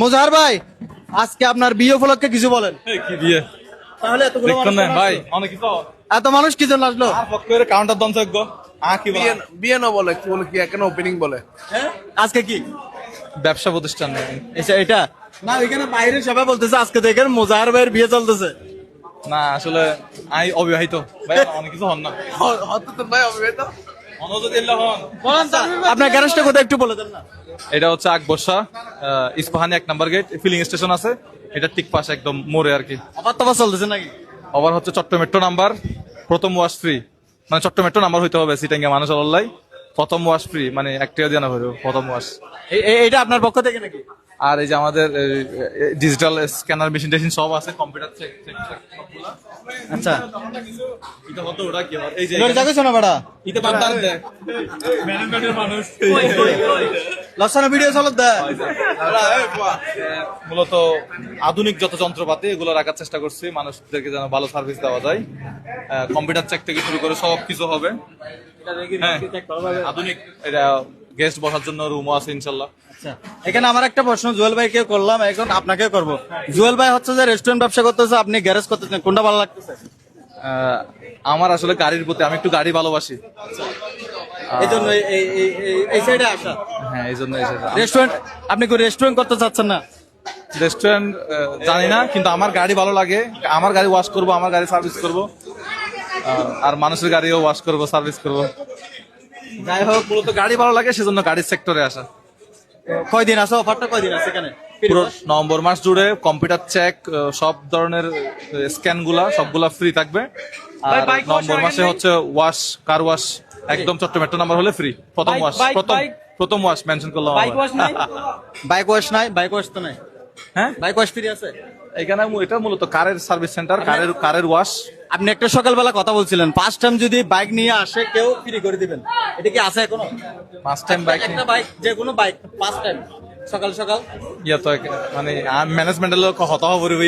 মুজাহার ভাই, আজকে আপনার বিয়ে উপলক্ষে কিছু বলেন। কি দিয়ে তাহলে এতগুলো মানুষ কেন ভাই আসলো? অনেক কিছু এত মানুষ কি জন্য আসলো? পক্ষের কাউন্টার দন্তজ্ঞ কি বলে বিয়ে না বলে কি বলে কি এখানে ওপেনিং বলে আজকে কি ব্যবসা প্রতিষ্ঠান এটা না, এখানে বাইরে সবাই বলতেছে আজকে দেখেন মুজাহার ভাইয়ের বিয়ে চলতেছে। না আসলে আমি অবিবাহিত ভাই, অনেক কিছু হন না হয়তো তোর ভাই অবিবাহিত আপনার গ্যারেজটা কোথায় একটু বলে দেন না। এটা হচ্ছে আকবর্ষা ইস্পাহানি 1 নম্বর গেট ফিলিং স্টেশন আছে, এটা ঠিক পাশে একদম মোড়ে আর কি। আবার তবা চলতেছে নাকি? আবার হচ্ছে চট্ট মেট্রো নাম্বার, প্রথম ওয়াশ ফ্রি, মানে চট্ট মেট্রো নাম্বার হইতে হবে সিটাঙ্গে মানুষ আল্লাহ, প্রথম ওয়াশ ফ্রি, মানে 1 টাকা দিয়ে না হইলো প্রথম ওয়াশ। এটা আপনার পক্ষ থেকে নাকি? আর এই যে আমাদের ডিজিটাল স্ক্যানার মেশিন টেশিন সব আছে, কম্পিউটার চেক আচ্ছা, এটা হতো ওটা কি এই যে এগুলো জাগো শোনা বড়া ইতে বান্দার দে ম্যানেজমেন্টের মানুষ লসানা ভিডিও চলত দে। মূলত আধুনিক যত যন্ত্রপাতি এগুলো রাখার চেষ্টা করছি মানুষদেরকে যেন ভালো সার্ভিস দেওয়া যায়। কম্পিউটার চেক থেকে শুরু করে সব কিছু হবে। হ্যাঁ, আধুনিক এটা গেস্ট বসার জন্য রুমও আছে ইনশাল্লাহ। আচ্ছা, এখানে আমার একটা প্রশ্ন জুয়েল ভাইকে করলাম, এখন আপনাকে করব। জুয়েল ভাই হচ্ছে যে রেস্টুরেন্ট ব্যবসা করতেছে, আপনি গ্যারেজ করতেছেন, কোনটা ভালো লাগতেছে? আমার আসলে গাড়ির প্রতি, আমি একটু গাড়ি ভালোবাসি, এই জন্য এই সাইডে আসা। হ্যাঁ এই জন্য রেস্টুরেন্ট, আপনি কি রেস্টুরেন্ট করতে চাচ্ছেন না? রেস্টুরেন্ট জানি না, কিন্তু আমার গাড়ি ভালো লাগে, আমার গাড়ি ওয়াশ করব, আমার গাড়ি সার্ভিস করব, আর মানুষের গাড়িও ওয়াশ করব, সার্ভিস করব। যাই হোক, মূলত গাড়ি ভালো লাগে সেজন্য গাড়ির সেক্টরে আসা। কয়দিন আছে অফারটা, কয়দিন আছে এখানে? পুরো নভেম্বর মাস জুড়ে কম্পিউটার চেক, সব ধরনের স্ক্যান গুলা সবগুলা ফ্রি থাকবে। আর নভেম্বর মাসে হচ্ছে ওয়াশ, কার ওয়াশ একদম চট্ট মেট্রো নাম্বার হলে ফ্রি, প্রথম ওয়াশ, প্রথম ওয়াশ মেনশন করলাম। বাইক ওয়াশ নাই? বাইক ওয়াশ তো নাই। হ্যাঁ, বাইক ওয়াশ ফ্রি আছে এখানে। এটা মূলত কারের সার্ভিস সেন্টার, কারের ওয়াশ। আপনি একটা সকালবেলা কথা বলছিলেন, ফার্স্ট টাইম যদি বাইক নিয়ে আসে কেউ ফ্রি করে দিবেন, এটা কি আছে এখনো? ফার্স্ট টাইম বাইক, একটা বাইক, যে কোনো বাইক ফার্স্ট টাইম সকাল সকাল ইয়া তো মানে ম্যানেজমেন্টের লোক হতাহ পরিবে